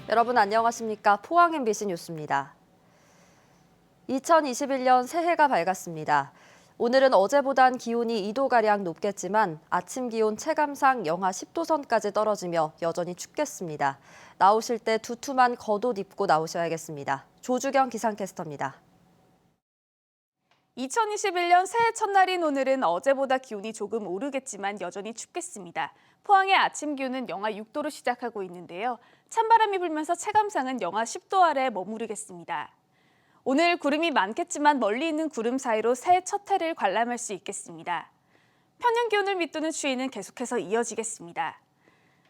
여러분 안녕하십니까? 포항 MBC 뉴스입니다. 2021년 새해가 밝았습니다. 오늘은 어제보단 기온이 2도가량 높겠지만 아침 기온 체감상 영하 10도 선까지 떨어지며 여전히 춥겠습니다. 나오실 때 두툼한 겉옷 입고 나오셔야겠습니다. 조주경 기상캐스터입니다. 2021년 새해 첫날인 오늘은 어제보다 기온이 조금 오르겠지만 여전히 춥겠습니다. 포항의 아침 기온은 영하 6도로 시작하고 있는데요. 찬바람이 불면서 체감상은 영하 10도 아래에 머무르겠습니다. 오늘 구름이 많겠지만 멀리 있는 구름 사이로 새해 첫 해를 관람할 수 있겠습니다. 평년 기온을 밑도는 추위는 계속해서 이어지겠습니다.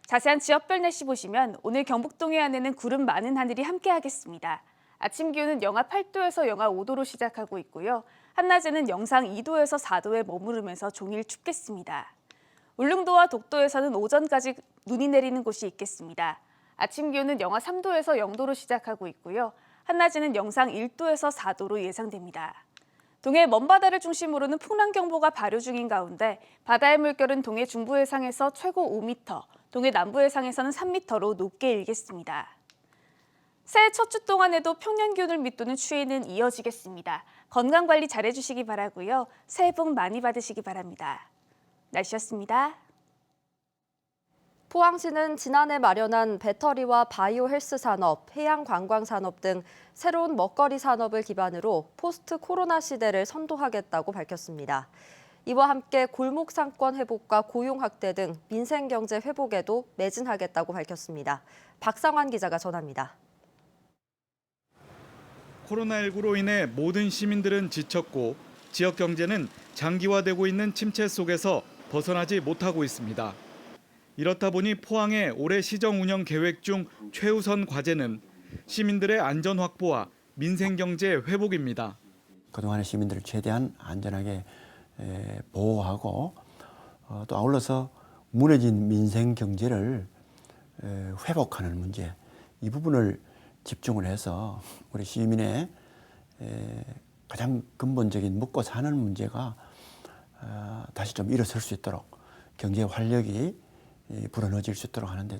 자세한 지역별 날씨 보시면 오늘 경북 동해안에는 구름 많은 하늘이 함께하겠습니다. 아침 기온은 영하 8도에서 영하 5도로 시작하고 있고요. 한낮에는 영상 2도에서 4도에 머무르면서 종일 춥겠습니다. 울릉도와 독도에서는 오전까지 눈이 내리는 곳이 있겠습니다. 아침 기온은 영하 3도에서 0도로 시작하고 있고요. 한낮에는 영상 1도에서 4도로 예상됩니다. 동해 먼바다를 중심으로는 풍랑경보가 발효 중인 가운데 바다의 물결은 동해 중부 해상에서 최고 5m, 동해 남부 해상에서는 3m로 높게 일겠습니다. 새해 첫 주 동안에도 평년 기온을 밑도는 추위는 이어지겠습니다. 건강관리 잘해주시기 바라고요. 새해 복 많이 받으시기 바랍니다. 날씨였습니다. 포항시는 지난해 마련한 배터리와 바이오 헬스 산업, 해양 관광 산업 등 새로운 먹거리 산업을 기반으로 포스트 코로나 시대를 선도하겠다고 밝혔습니다. 이와 함께 골목 상권 회복과 고용 확대 등 민생 경제 회복에도 매진하겠다고 밝혔습니다. 박상환 기자가 전합니다. 코로나19로 인해 모든 시민들은 지쳤고 지역 경제는 장기화되고 있는 침체 속에서 벗어나지 못하고 있습니다. 이렇다 보니 포항의 올해 시정 운영 계획 중 최우선 과제는 시민들의 안전 확보와 민생 경제 회복입니다. 그동안의 시민들을 최대한 안전하게 보호하고 또 아울러서 무너진 민생 경제를 회복하는 문제, 이 부분을 집중을 해서 우리 시민의 가장 근본적인 먹고 사는 문제가 다시 좀 일어설 수 있도록 경제 활력이 불어넣어질 수 있도록 하는데,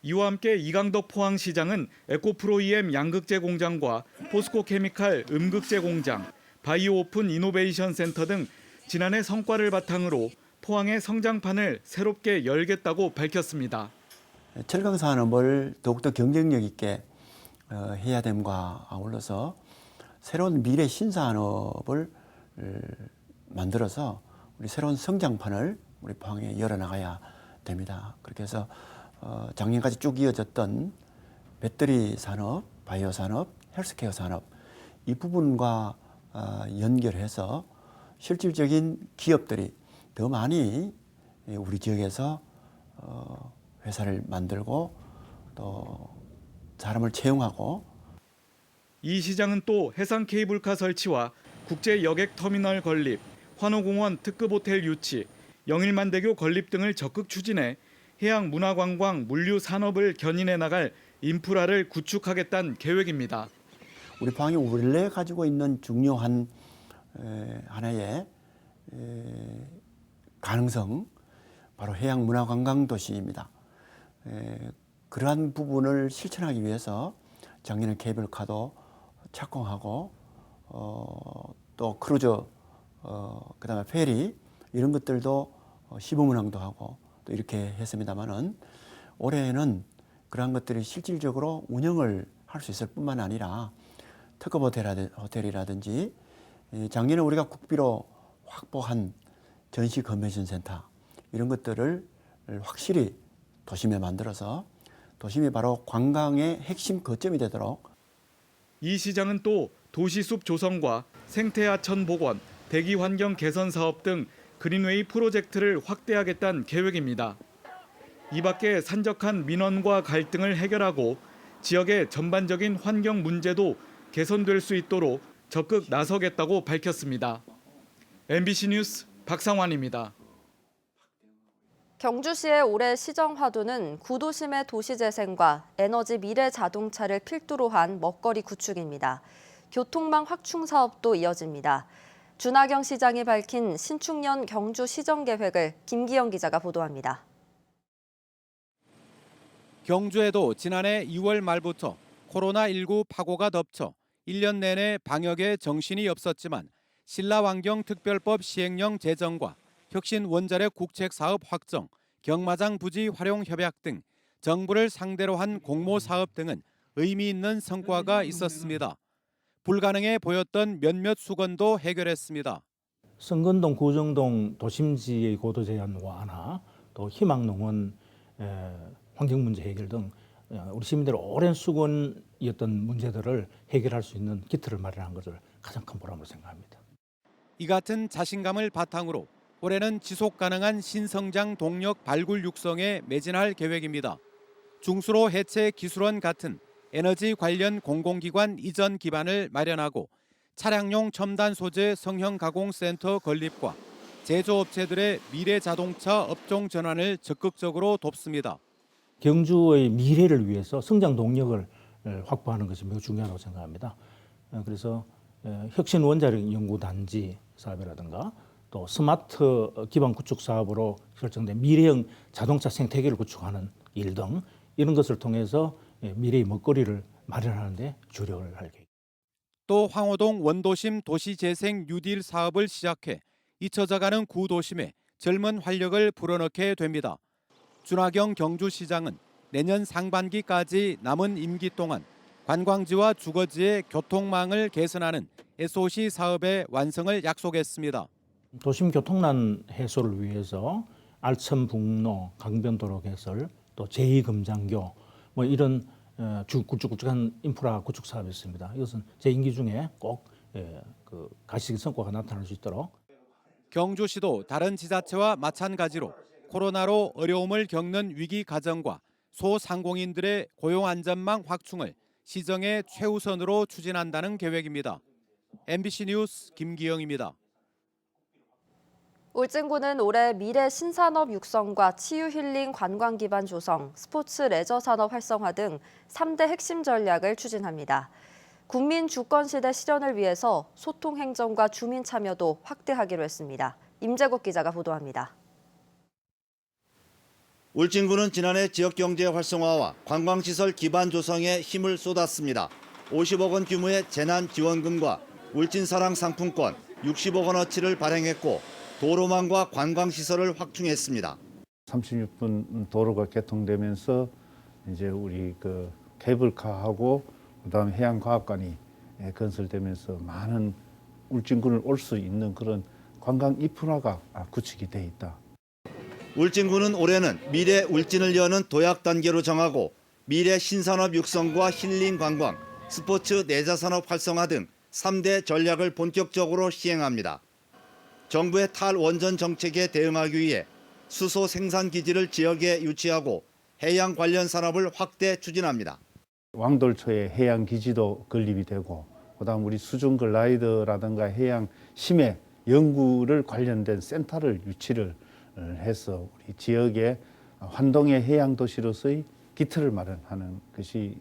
이와 함께 이강덕 포항시장은 에코프로 EM 양극재 공장과 포스코 케미칼 음극재 공장, 바이오 오픈 이노베이션 센터 등 지난해 성과를 바탕으로 포항의 성장판을 새롭게 열겠다고 밝혔습니다. 철강 산업을 더욱더 경쟁력 있게 해야 됨과 아울러서 새로운 미래 신산업을 만들어서 우리 새로운 성장판을 우리 포항에 열어나가야 됩니다. 그렇게 해서 작년까지 쭉 이어졌던 배터리 산업, 바이오 산업, 헬스케어 산업, 이 부분과 연결해서 실질적인 기업들이 더 많이 우리 지역에서 회사를 만들고 또 사람을 채용하고. 이 시장은 또 해상 케이블카 설치와 국제 여객 터미널 건립, 환호공원 특급 호텔 유치, 영일만대교 건립 등을 적극 추진해 해양 문화관광 물류 산업을 견인해 나갈 인프라를 구축하겠다는 계획입니다. 우리 포항이 원래 가지고 있는 중요한 하나의 가능성, 바로 해양 문화관광 도시입니다. 그러한 부분을 실천하기 위해서 작년에 케이블카도 착공하고 또 크루즈, 그다음에 페리 이런 것들도 시범 운항도 하고 또 이렇게 했습니다만은, 올해는 그러한 것들이 실질적으로 운영을 할 수 있을 뿐만 아니라 특급 호텔이라든지 작년에 우리가 국비로 확보한 전시 컨벤션 센터 이런 것들을 확실히 도심에 만들어서 도심이 바로 관광의 핵심 거점이 되도록. 이 시장은 또 도시숲 조성과 생태하천 복원, 대기 환경 개선 사업 등 그린웨이 프로젝트를 확대하겠다는 계획입니다. 이 밖에 산적한 민원과 갈등을 해결하고 지역의 전반적인 환경 문제도 개선될 수 있도록 적극 나서겠다고 밝혔습니다. MBC 뉴스 박상환입니다. 경주시의 올해 시정 화두는 구도심의 도시재생과 에너지 미래 자동차를 필두로 한 먹거리 구축입니다. 교통망 확충 사업도 이어집니다. 준하경 시장이 밝힌 신축년 경주 시정 계획을 김기영 기자가 보도합니다. 경주에도 지난해 2월 말부터 코로나19 파고가 덮쳐 1년 내내 방역에 정신이 없었지만 신라환경특별법 시행령 제정과 혁신 원자력 국책 사업 확정, 경마장 부지 활용 협약 등 정부를 상대로 한 공모 사업 등은 의미 있는 성과가 있었습니다. 불가능해 보였던 몇몇 수건도 해결했습니다. 성건동, 구정동 도심지의 고도 제한 완화, 또 희망농원 환경 문제 해결 등 우리 시민들의 오랜 수건이었던 문제들을 해결할 수 있는 기틀을 마련한 것을 가장 큰 보람으로 생각합니다. 이 같은 자신감을 바탕으로 올해는 지속 가능한 신성장 동력 발굴 육성에 매진할 계획입니다. 중수로 해체 기술원 같은 에너지 관련 공공기관 이전 기반을 마련하고 차량용 첨단 소재 성형 가공센터 건립과 제조업체들의 미래 자동차 업종 전환을 적극적으로 돕습니다. 경주의 미래를 위해서 성장 동력을 확보하는 것이 매우 중요하다고 생각합니다. 그래서 혁신 원자력 연구단지 사업이라든가 또 스마트 기반 구축 사업으로 결정된 미래형 자동차 생태계를 구축하는 일 등 이런 것을 통해서 미래의 먹거리를 마련하는 데 주력을 할 계획입니다. 또 황호동 원도심 도시재생 뉴딜 사업을 시작해 잊혀져가는 구도심에 젊은 활력을 불어넣게 됩니다. 준하경 경주시장은 내년 상반기까지 남은 임기 동안 관광지와 주거지의 교통망을 개선하는 SOC 사업의 완성을 약속했습니다. 도심 교통난 해소를 위해서 알천북로, 강변도로 개설, 또 제2금장교 뭐 이런 굵직굵직한 인프라 구축 사업이 있습니다. 이것은 제 임기 중에 꼭 가시적인 성과가 나타날 수 있도록. 경주시도 다른 지자체와 마찬가지로 코로나로 어려움을 겪는 위기 가정과 소상공인들의 고용 안전망 확충을 시정의 최우선으로 추진한다는 계획입니다. MBC 뉴스 김기영입니다. 울진군은 올해 미래 신산업 육성과 치유 힐링 관광 기반 조성, 스포츠 레저 산업 활성화 등 3대 핵심 전략을 추진합니다. 국민 주권 시대 실현을 위해서 소통 행정과 주민 참여도 확대하기로 했습니다. 임재국 기자가 보도합니다. 울진군은 지난해 지역경제 활성화와 관광시설 기반 조성에 힘을 쏟았습니다. 50억 원 규모의 재난지원금과 울진사랑 상품권 60억 원어치를 발행했고 도로망과 관광시설을 확충했습니다. 36분 도로가 개통되면서 이제 우리 케이블카하고 그다음에 해양과학관이 건설되면서 많은 울진군을 올 수 있는 그런 관광 인프라가 구축이 돼 있다. 울진군은 올해는 미래 울진을 여는 도약 단계로 정하고 미래 신산업 육성과 힐링 관광, 스포츠 내자산업 활성화 등 3대 전략을 본격적으로 시행합니다. 정부의 탈원전 정책에 대응하기 위해 수소 생산 기지를 지역에 유치하고 해양 관련 산업을 확대 추진합니다. 왕돌초에 해양 기지도 건립이 되고 그다음 우리 수중 글라이더라든가 해양 심해 연구를 관련된 센터를 유치를 해서 우리 지역의 환동의 해양 도시로서의 기틀을 마련하는 것이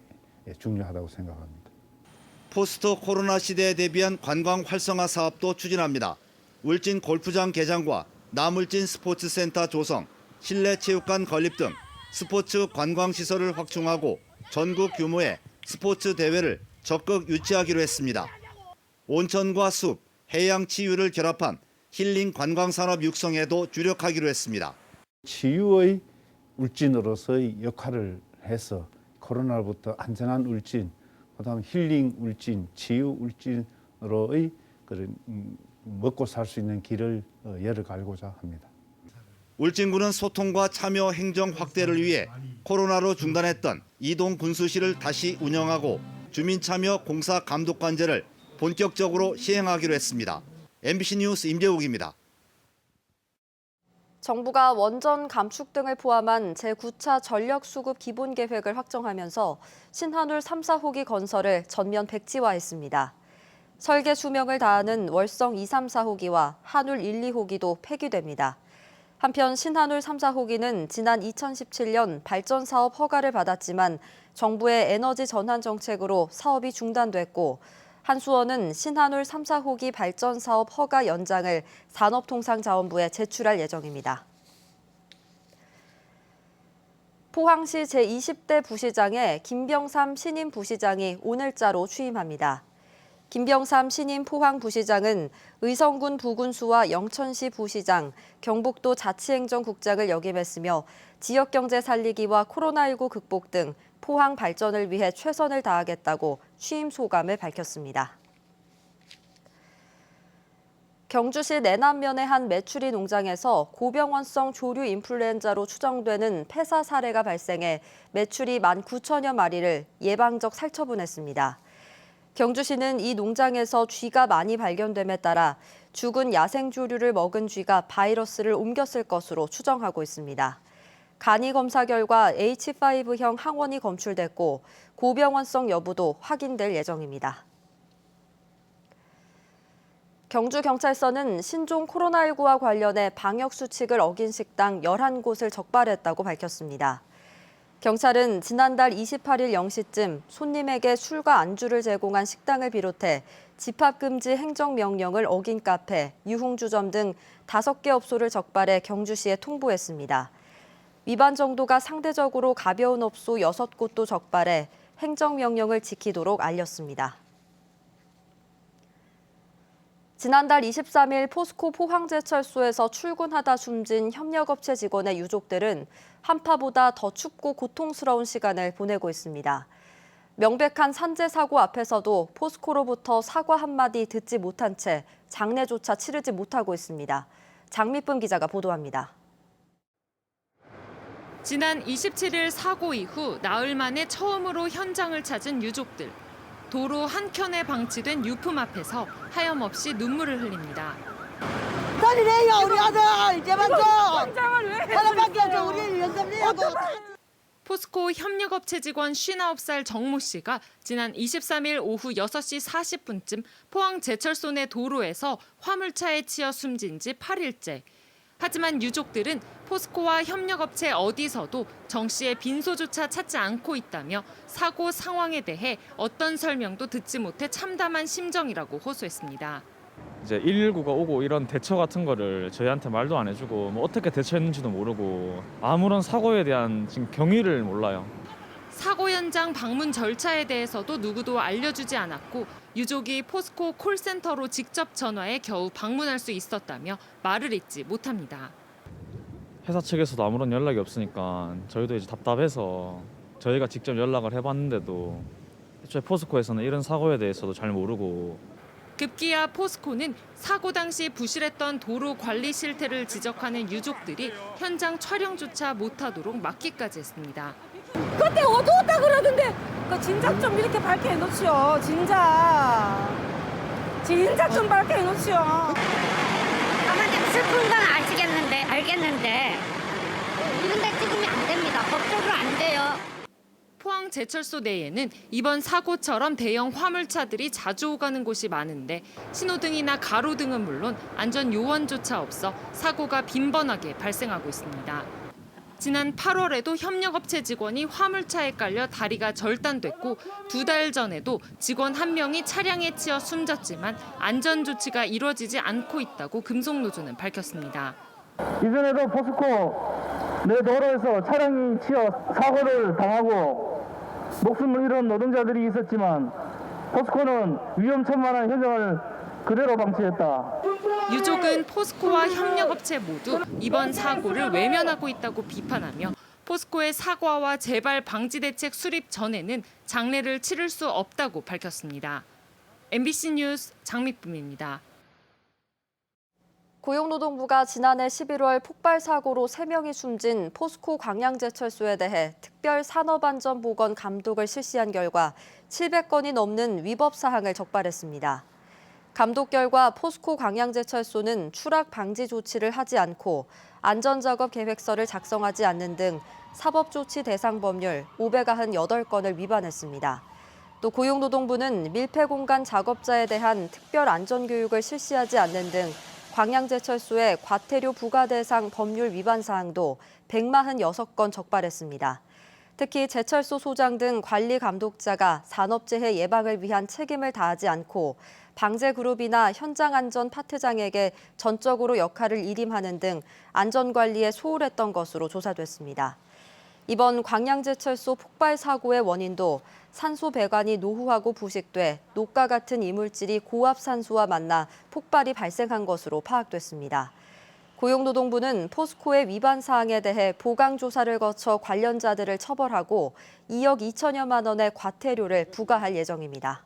중요하다고 생각합니다. 포스트 코로나 시대에 대비한 관광 활성화 사업도 추진합니다. 울진 골프장 개장과 남울진 스포츠센터 조성, 실내 체육관 건립 등 스포츠 관광시설을 확충하고 전국 규모의 스포츠 대회를 적극 유치하기로 했습니다. 온천과 숲, 해양 치유를 결합한 힐링 관광산업 육성에도 주력하기로 했습니다. 치유의 울진으로서의 역할을 해서 코로나로부터 안전한 울진, 그다음 힐링 울진, 치유 울진으로의 그런 먹고 살 수 있는 길을 열어가고자 합니다. 울진군은 소통과 참여 행정 확대를 위해 코로나로 중단했던 이동 군수실을 다시 운영하고 주민 참여 공사 감독관제를 본격적으로 시행하기로 했습니다. MBC 뉴스 임재욱입니다. 정부가 원전 감축 등을 포함한 제9차 전력수급 기본계획을 확정하면서 신한울 3, 4호기 건설을 전면 백지화했습니다. 설계 수명을 다하는 월성 2, 3, 4호기와 한울 1, 2호기도 폐기됩니다. 한편 신한울 3, 4호기는 지난 2017년 발전 사업 허가를 받았지만 정부의 에너지 전환 정책으로 사업이 중단됐고 한수원은 신한울 3, 4호기 발전 사업 허가 연장을 산업통상자원부에 제출할 예정입니다. 포항시 제20대 부시장에 김병삼 신임 부시장이 오늘자로 취임합니다. 김병삼 신임 포항부시장은 의성군 부군수와 영천시 부시장, 경북도 자치행정국장을 역임했으며 지역경제 살리기와 코로나19 극복 등 포항 발전을 위해 최선을 다하겠다고 취임 소감을 밝혔습니다. 경주시 내남면의 한 메추리 농장에서 고병원성 조류 인플루엔자로 추정되는 폐사 사례가 발생해 메추리 19,000여 마리를 예방적 살처분했습니다. 경주시는 이 농장에서 쥐가 많이 발견됨에 따라 죽은 야생조류를 먹은 쥐가 바이러스를 옮겼을 것으로 추정하고 있습니다. 간이 검사 결과 H5형 항원이 검출됐고 고병원성 여부도 확인될 예정입니다. 경주경찰서는 신종 코로나19와 관련해 방역수칙을 어긴 식당 11곳을 적발했다고 밝혔습니다. 경찰은 지난달 28일 0시쯤 손님에게 술과 안주를 제공한 식당을 비롯해 집합금지 행정명령을 어긴 카페, 유흥주점 등 5개 업소를 적발해 경주시에 통보했습니다. 위반 정도가 상대적으로 가벼운 업소 6곳도 적발해 행정명령을 지키도록 알렸습니다. 지난달 23일 포스코 포항제철소에서 출근하다 숨진 협력업체 직원의 유족들은 한파보다 더 춥고 고통스러운 시간을 보내고 있습니다. 명백한 산재 사고 앞에서도 포스코로부터 사과 한마디 듣지 못한 채 장례조차 치르지 못하고 있습니다. 장미쁨 기자가 보도합니다. 지난 27일 사고 이후 나흘 만에 처음으로 현장을 찾은 유족들. 도로 한켠에 방치된 유품 앞에서 하염없이 눈물을 흘립니다. 살리래요 우리 아들 제발 좀. 하나밖에 없어 우리 연금리하고. 포스코 협력업체 직원 59살 정모 씨가 지난 23일 오후 6시 40분쯤 포항 제철소 내 도로에서 화물차에 치여 숨진 지 8일째. 하지만 유족들은 포스코와 협력업체 어디서도 정 씨의 빈소조차 찾지 않고 있다며 사고 상황에 대해 어떤 설명도 듣지 못해 참담한 심정이라고 호소했습니다. 이제 119가 오고 이런 대처 같은 거를 저희한테 말도 안 해주고 뭐 어떻게 대처했는지도 모르고 아무런 사고에 대한 지금 경위를 몰라요. 사고 현장 방문 절차에 대해서도 누구도 알려주지 않았고 유족이 포스코 콜센터로 직접 전화해 겨우 방문할 수 있었다며 말을 잇지 못합니다. 회사 측에서도 아무런 연락이 없으니까 저희도 이제 답답해서 저희가 직접 연락을 해봤는데도 애초에 포스코에서는 이런 사고에 대해서도 잘 모르고 급기야 포스코는 사고 당시 부실했던 도로 관리 실태를 지적하는 유족들이 현장 촬영조차 못하도록 막기까지 했습니다. 그때 어두웠다 그러던데 그 진작 좀 이렇게 밝게 해놓지요. 진작 좀 밝게 해놓지요. 가만히 슬픈 건 알겠는데 이런 데 찍으면 안 됩니다. 법적으로 안 돼요. 포항 제철소 내에는 이번 사고처럼 대형 화물차들이 자주 오가는 곳이 많은데 신호등이나 가로등은 물론 안전 요원조차 없어 사고가 빈번하게 발생하고 있습니다. 지난 8월에도 협력업체 직원이 화물차에 깔려 다리가 절단됐고 2달 전에도 직원 1명이 차량에 치여 숨졌지만 안전 조치가 이루어지지 않고 있다고 금속노조는 밝혔습니다. 이전에도 포스코 내 도로에서 차량이 치여 사고를 당하고 목숨을 잃은 노동자들이 있었지만 포스코는 위험천만한 현장을 그대로 방치했다. 유족은 포스코와 협력업체 모두 이번 사고를 외면하고 있다고 비판하며 포스코의 사과와 재발 방지 대책 수립 전에는 장례를 치를 수 없다고 밝혔습니다. MBC 뉴스 장미쁨입니다. 고용노동부가 지난해 11월 폭발 사고로 3명이 숨진 포스코 광양제철소에 대해 특별 산업안전보건 감독을 실시한 결과 700건이 넘는 위법 사항을 적발했습니다. 감독 결과 포스코 광양제철소는 추락 방지 조치를 하지 않고 안전작업 계획서를 작성하지 않는 등 사법조치 대상 법률 598건을 위반했습니다. 또 고용노동부는 밀폐공간 작업자에 대한 특별 안전교육을 실시하지 않는 등 광양제철소의 과태료 부과 대상 법률 위반 사항도 146건 적발했습니다. 특히 제철소 소장 등 관리 감독자가 산업재해 예방을 위한 책임을 다하지 않고 방제그룹이나 현장안전 파트장에게 전적으로 역할을 일임하는 등 안전관리에 소홀했던 것으로 조사됐습니다. 이번 광양제철소 폭발 사고의 원인도 산소 배관이 노후하고 부식돼 녹과 같은 이물질이 고압산소와 만나 폭발이 발생한 것으로 파악됐습니다. 고용노동부는 포스코의 위반 사항에 대해 보강 조사를 거쳐 관련자들을 처벌하고 2억 2천여만 원의 과태료를 부과할 예정입니다.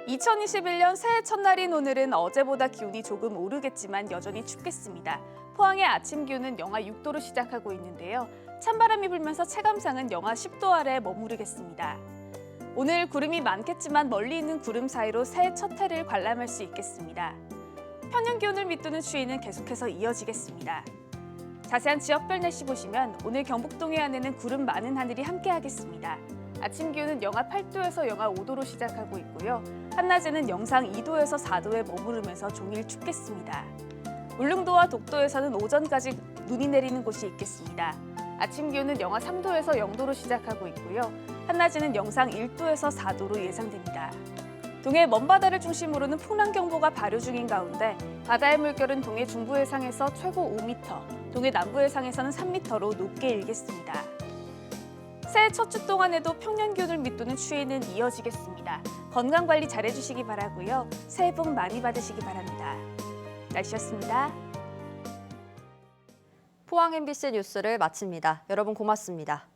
(2021년) 새해 첫날인 오늘은 어제보다 기온이 조금 오르겠지만 여전히 춥겠습니다. 포항의 아침 기온은 영하 6도로 시작하고 있는데요. 찬바람이 불면서 체감상은 영하 10도 아래에 머무르겠습니다. 오늘 구름이 많겠지만 멀리 있는 구름 사이로 새해 첫 해를 관람할 수 있겠습니다. 평년 기온을 밑도는 추위는 계속해서 이어지겠습니다. 자세한 지역별 날씨 보시면 오늘 경북 동해안에는 구름 많은 하늘이 함께하겠습니다. 아침 기온은 영하 8도에서 영하 5도로 시작하고 있고요. 한낮에는 영상 2도에서 4도에 머무르면서 종일 춥겠습니다. 울릉도와 독도에서는 오전까지 눈이 내리는 곳이 있겠습니다. 아침 기온은 영하 3도에서 0도로 시작하고 있고요. 한낮에는 영상 1도에서 4도로 예상됩니다. 동해 먼바다를 중심으로는 풍랑경보가 발효 중인 가운데 바다의 물결은 동해 중부 해상에서 최고 5m, 동해 남부 해상에서는 3m로 높게 일겠습니다. 새해 첫 주 동안에도 평년 기온을 밑도는 추위는 이어지겠습니다. 건강관리 잘해주시기 바라고요. 새해 복 많이 받으시기 바랍니다. 날씨였습니다. 포항 MBC 뉴스를 마칩니다. 여러분 고맙습니다.